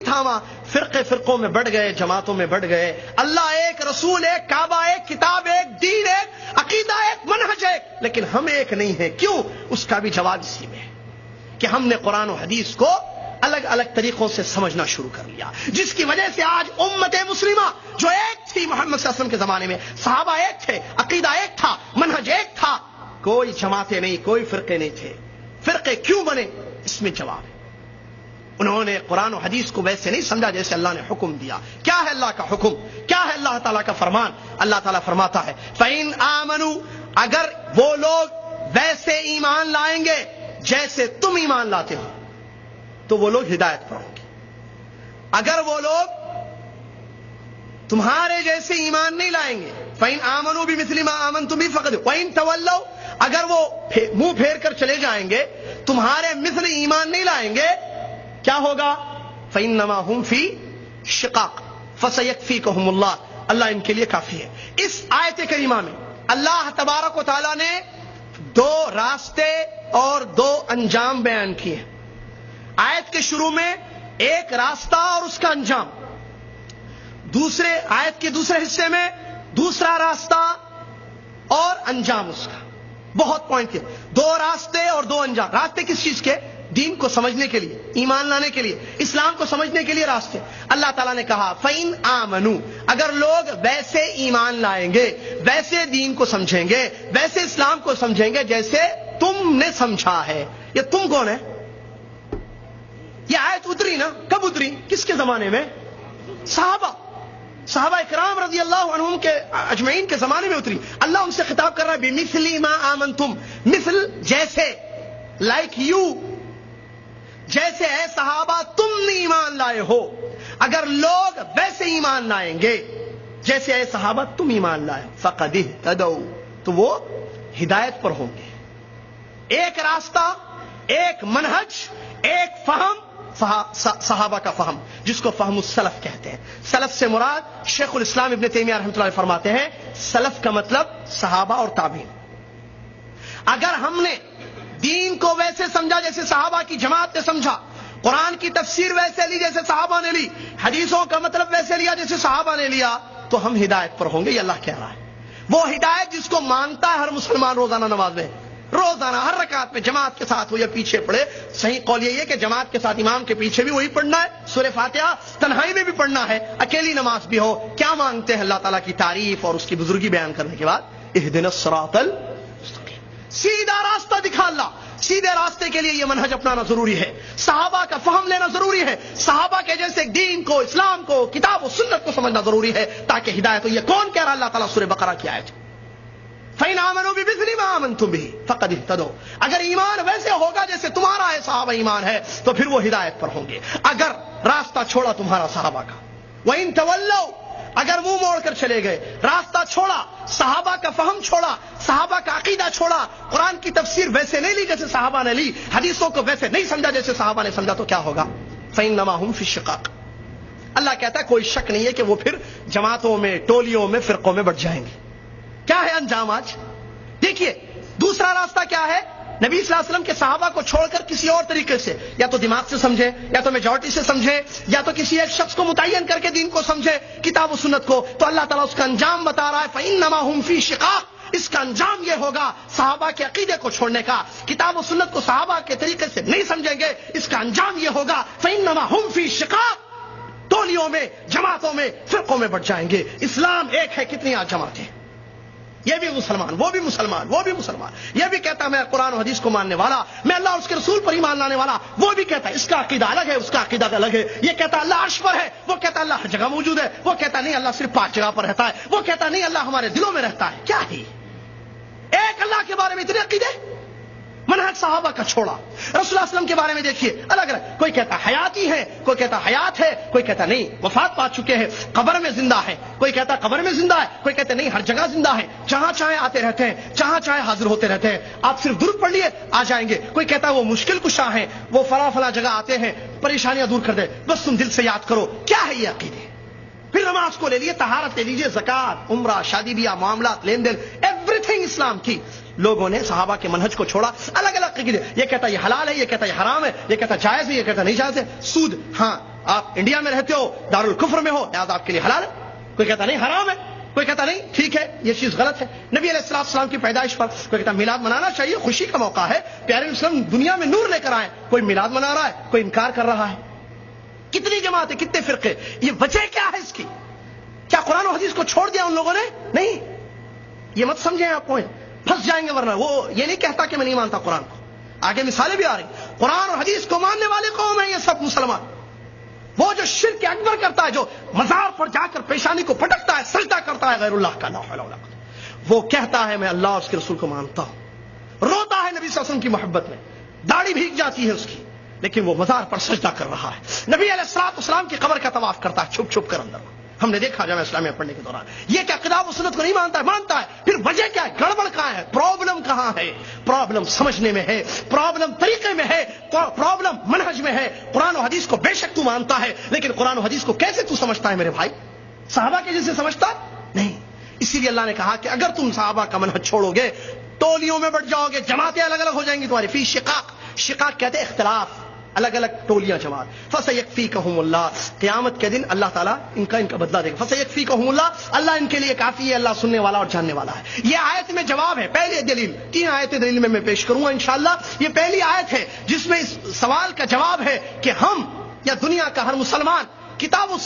تھاما, فرقے فرقوں میں بڑھ گئے, جماعتوں میں بڑھ گئے. اللہ ایک, رسول ایک, کعبہ ایک, کتاب ایک, دین ایک, عقیدہ ایک, منہج ایک, لیکن ہم ایک نہیں ہیں. کیوں؟ اس کا بھی جواب اسی میں ہے کہ ہم نے قرآن و حدیث کو الگ الگ طریقوں سے سمجھنا شروع کر لیا, جس کی وجہ سے آج امت مسلمہ جو ایک تھی محمد صلی اللہ علیہ وسلم کے زمانے میں, صحابہ ایک تھے, عقیدہ ایک تھا, منہج ایک تھا, کوئی جماعتیں نہیں, کوئی فرقے نہیں تھے. فرقے کیوں بنے؟ اس میں جواب ہے. انہوں نے قرآن و حدیث کو ویسے نہیں سمجھا جیسے اللہ نے حکم دیا. کیا ہے اللہ کا حکم؟ کیا ہے اللہ تعالیٰ کا فرمان؟ اللہ تعالیٰ فرماتا ہے فَإِنْ آمَنُوا, اگر وہ لوگ ویسے ایمان لائیں گے جیسے تم ایمان لاتے ہو تو وہ لوگ ہدایت پر ہوں گے. اگر وہ لوگ تمہارے جیسے ایمان نہیں لائیں گے, فَإِنْ آمَنُوا بِمِثْلِ مَا آمَنْتُمْ بِهِ فَقَدْ وَإِنْ تَوَلَّوْا, اگر وہ منہ پھیر کر چلے جائیں گے, تمہارے مثل ایمان نہیں لائیں گے, کیا ہوگا؟ فَإِنَّمَا هُمْ فِي شِقَاقٍ فَسَيَكْفِيكَهُمُ اللَّهُ, اللہ ان کے لیے کافی ہے. اس آیت کریمہ میں اللہ تبارک و تعالیٰ نے دو راستے اور دو انجام بیان کیے ہیں. آیت کے شروع میں ایک راستہ اور اس کا انجام, دوسرے آیت کے دوسرے حصے میں دوسرا راستہ اور انجام اس کا. بہت پوائنٹ کے, دو راستے اور دو انجام. راستے کس چیز کے؟ دین کو سمجھنے کے لیے, ایمان لانے کے لیے, اسلام کو سمجھنے کے لیے راستے. اللہ تعالیٰ نے کہا فَإِنْ آمَنُوا, اگر لوگ ویسے ایمان لائیں گے, ویسے دین کو سمجھیں گے, ویسے اسلام کو سمجھیں گے جیسے تم نے سمجھا ہے. یہ تم کون ہے؟ یہ آیت اتری نا, کب اتری, کس کے زمانے میں؟ صحابہ اکرام رضی اللہ عنہم کے اجمعین کے زمانے میں اتری. اللہ ان سے خطاب کر رہا ہے بِمِثْلِ مَا آمَنْتُمْ, مثل جیسے, لائک یو, جیسے اے صحابہ تم نے ایمان لائے ہو. اگر لوگ ویسے ایمان لائیں گے جیسے اے صحابہ تم ایمان لائے, فَقَدِ اهْتَدَوْا, تو وہ ہدایت پر ہوں گے. ایک راستہ, ایک منہج, ایک فہم, صحابہ کا فہم جس کو فہم السلف کہتے ہیں. سلف سے مراد شیخ الاسلام ابن تیمیہ رحمۃ اللہ علیہ فرماتے ہیں سلف کا مطلب صحابہ اور تابعین. اگر ہم نے دین کو ویسے سمجھا جیسے صحابہ کی جماعت نے سمجھا, قرآن کی تفسیر ویسے لی جیسے صحابہ نے لی, حدیثوں کا مطلب ویسے لیا جیسے صحابہ نے لیا, تو ہم ہدایت پر ہوں گے. یہ اللہ کہہ رہا ہے. وہ ہدایت جس کو مانتا ہے ہر مسلمان روزانہ نماز میں, روزانہ ہر رکعت میں جماعت کے ساتھ ہو یا پیچھے پڑھے. صحیح قول یہ ہے کہ جماعت کے ساتھ امام کے پیچھے بھی وہی پڑھنا ہے, سورہ فاتحہ تنہائی میں بھی پڑھنا ہے, اکیلی نماز بھی ہو. کیا مانگتے ہیں؟ اللہ تعالیٰ کی تعریف اور اس کی بزرگی بیان کرنے کے بعد اہدنا الصراط المستقیم, سیدھا راستہ دکھا اللہ. سیدھے راستے کے لیے یہ منہج اپنانا ضروری ہے, صحابہ کا فہم لینا ضروری ہے, صحابہ کے جیسے دین کو, اسلام کو, کتاب و سنت کو سمجھنا ضروری ہے تاکہ ہدایت ہو. یہ کون کہہ رہا؟ اللہ تعالیٰ سورہ بقرہ کی آیت فَإِنْ آمَنُوا بِمِثْلِ مَا آمَنْتُمْ بِهِ فَقَدِ اهْتَدَوْا, اگر ایمان ویسے ہوگا جیسے تمہارا ہے صحابہ ایمان ہے تو پھر وہ ہدایت پر ہوں گے. اگر راستہ چھوڑا تمہارا صحابہ کا, وَإِنْ تَوَلَّوْا, اگر منہ موڑ کر چلے گئے, راستہ چھوڑا, صحابہ کا فہم چھوڑا, صحابہ کا عقیدہ چھوڑا, قرآن کی تفسیر ویسے نہیں لی جیسے صحابہ نے لی, حدیثوں کو ویسے نہیں سمجھا جیسے صحابہ نے سمجھا, تو کیا ہوگا؟ فَإِنَّمَا هُمْ فِي شِقَاقٍ, اللہ کہتا ہے کوئی شک نہیں ہے کہ وہ پھر جماعتوں میں, ٹولیوں میں, فرقوں میں بٹ جائیں گے. کیا ہے انجام آج؟ دیکھیے دوسرا راستہ کیا ہے. نبی صلی اللہ علیہ وسلم کے صحابہ کو چھوڑ کر کسی اور طریقے سے, یا تو دماغ سے سمجھے, یا تو میجورٹی سے سمجھے, یا تو کسی ایک شخص کو متعین کر کے دین کو سمجھے, کتاب و سنت کو, تو اللہ تعالیٰ اس کا انجام بتا رہا ہے فَإِنَّمَا هُمْ فِي شِقَاقٍ, اس کا انجام یہ ہوگا صحابہ کے عقیدے کو چھوڑنے کا, کتاب و سنت کو صحابہ کے طریقے سے نہیں سمجھیں گے, اس کا انجام یہ ہوگا فَإِنَّمَا هُمْ فِي شِقَاقٍ, ٹولیوں میں, جماعتوں میں, فرقوں میں بٹ جائیں گے. اسلام ایک ہے, کتنی آج جماعتیں, یہ بھی مسلمان, وہ بھی مسلمان, وہ بھی مسلمان. یہ بھی کہتا میں قرآن و حدیث کو ماننے والا, میں اللہ اور اس کے رسول پر ایمان لانے والا, وہ بھی کہتا ہے اس کا عقیدہ الگ ہے, اس کا عقیدہ الگ ہے. یہ کہتا اللہ عرش پر ہے, وہ کہتا اللہ ہر جگہ موجود ہے, وہ کہتا نہیں اللہ صرف 5 جگہ پر رہتا ہے, وہ کہتا نہیں اللہ ہمارے دلوں میں رہتا ہے. کیا ہے ایک اللہ کے بارے میں اتنے عقیدے؟ منہج صحابہ کا چھوڑا. رسول اللہ صلی اللہ علیہ وسلم کے بارے میں دیکھیے الگ الگ, کوئی کہتا حیاتی ہے, کوئی کہتا حیات ہے, کوئی کہتا نہیں وفات پا چکے ہیں, قبر میں زندہ ہے, کوئی کہتا قبر میں زندہ ہے, کوئی کہتا نہیں ہر جگہ زندہ ہے, جہاں چاہے آتے رہتے ہیں, جہاں چاہے حاضر ہوتے رہتے ہیں, آپ صرف درود پڑھ لیے آ جائیں گے. کوئی کہتا ہے وہ مشکل کشا ہیں, وہ فلاں جگہ آتے ہیں, پریشانیاں دور کر دے, بس تم دل سے یاد کرو. کیا ہے یہ عقیدے؟ پھر نماز کو لے لیے, طہارت لے لیجیے, زکات, عمرہ, شادی بیاہ, معاملات, لین دین, ایوری تھنگ اسلام کی. لوگوں نے صحابہ کے منہج کو چھوڑا, الگ الگ عقیدے. یہ کہتا یہ حلال ہے, یہ کہتا یہ حرام ہے, یہ کہتا جائز ہے, یہ کہتا نہیں جائز ہے. سود, ہاں آپ انڈیا میں رہتے ہو, دارال کفر میں ہو, لہذا آپ کے لیے حلال ہے. کوئی کہتا نہیں حرام ہے, کوئی کہتا نہیں ٹھیک ہے یہ چیز غلط ہے. نبی علیہ السلام کی پیدائش پر کوئی کہتا میلاد منانا چاہیے, خوشی کا موقع ہے, پیارے اسلام دنیا میں نور لے کر آئے, کوئی میلاد منا رہا ہے, کوئی انکار کر رہا ہے. کتنی جماعتیں, کتنے فرقے, یہ وجہ کیا ہے اس کی؟ کیا قرآن و حدیث کو چھوڑ دیا ان لوگوں نے؟ نہیں, یہ مت سمجھیں آپ پوائنٹ, پھنس جائیں گے ورنہ. وہ یہ نہیں کہتا کہ میں نہیں مانتا قرآن کو, آگے مثالیں بھی آ رہی. قرآن اور حدیث کو ماننے والے قوم ہیں یہ سب مسلمان. وہ جو شرک اکبر کرتا ہے, جو مزار پر جا کر پیشانی کو پٹکتا ہے, سجدہ کرتا ہے غیر اللہ کا, لا حول ولا قوت, وہ کہتا ہے میں اللہ اور اس کے رسول کو مانتا ہوں, روتا ہے نبی صلی اللہ علیہ وسلم کی محبت میں, داڑھی بھیگ جاتی ہے اس کی, لیکن وہ مزار پر سجدہ کر رہا ہے. نبی علیہ السلام کی قبر کا طواف کرتا ہے چھپ چھپ کر اندر. ہم نے دیکھا جامعہ اسلامیہ پڑھنے کے دوران. یہ کیا کتاب و سنت کو نہیں مانتا ہے؟ مانتا ہے. پھر وجہ کیا ہے؟ گڑبڑ کہاں ہے؟ پرابلم کہاں ہے؟ پرابلم سمجھنے میں ہے, پرابلم طریقے میں ہے, پرابلم منہج میں ہے. قرآن و حدیث کو بے شک تو مانتا ہے, لیکن قرآن و حدیث کو کیسے تو سمجھتا ہے میرے بھائی؟ صحابہ کے جیسے سمجھتا نہیں. اسی لیے اللہ نے کہا کہ اگر تم صحابہ کا منہج چھوڑو گے, ٹولیوں میں بٹ جاؤ گے, جماعتیں الگ الگ ہو جائیں گی تمہاری. فی شقاق, شقاق کہتے ہیں اختلاف, الگ الگ ٹولیاں جماعت. فسیکفیکہم اللہ, قیامت کے دن اللہ تعالیٰ ان کا بدلہ دے گا. فسیکفیکہم اللہ, اللہ ان کے لیے کافی ہے, اللہ سننے والا اور جاننے والا ہے. یہ آیت میں جواب ہے. پہلی دلیل, 3 آیتیں دلیل میں پیش کروں گا انشاءاللہ. یہ پہلی آیت ہے جس میں اس سوال کا جواب ہے کہ ہم یا دنیا کا ہر مسلمان کتاب و